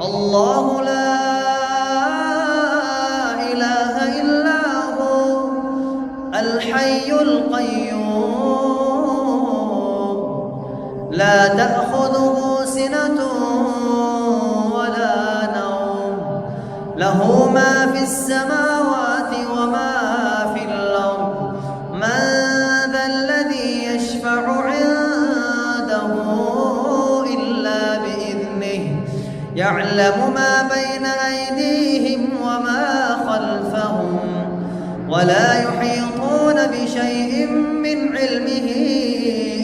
الله لا إله إلا هو الحي القيوم لا تأخذه سنة ولا نوم له ما في السماوات وما في الأرض من ذا الذي يشفع عنده إلا بإذنه يعلم ما بين أيديهم وما خلفهم ولا يحيطون بشيء من علمه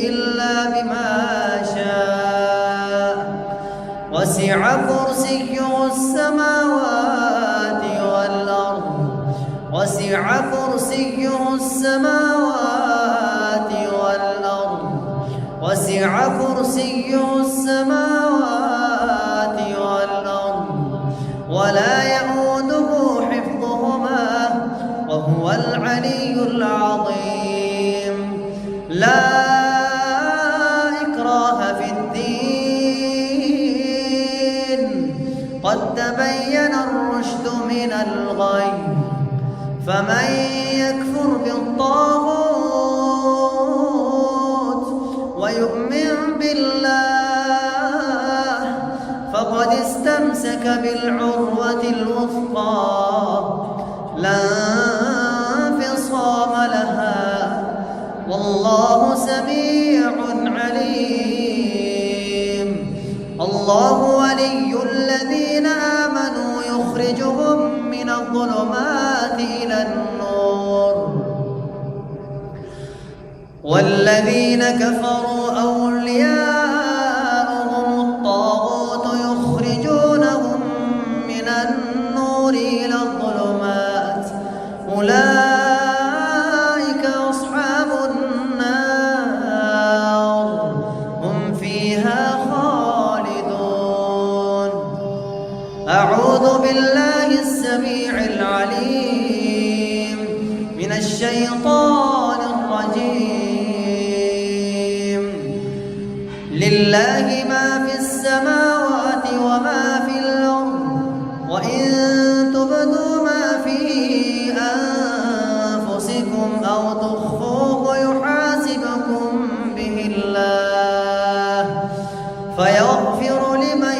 إلا بما شاء وسع كرسيه السماوات والأرض وسع كرسيه السماوات والأرض وسع كرسيه السماوات والأرض ولا يئوده حفظهما وهو العلي العظيم لا إكراه في الدين قد تبين الرشد من الغي فمن يكفر بالطاغوت ويؤمن بالله فقد استمسك بالعروة الوثقى لا انفصام لها والله سميع عليم الله ولي الذين آمنوا يخرجهم من الظلمات إلى النور والذين كفروا أولياءهم الطاغوت يخرجونهم من النور إلى الظلمات أولئك أصحاب النار هم فيها خالدون أعوذ بالله السميع العليم من الشيطان الرجيم لله ما في السماوات وما في الأرض وإن تبدوا ما في أنفسكم أو تخفوه يحاسبكم به الله فيغفر لمن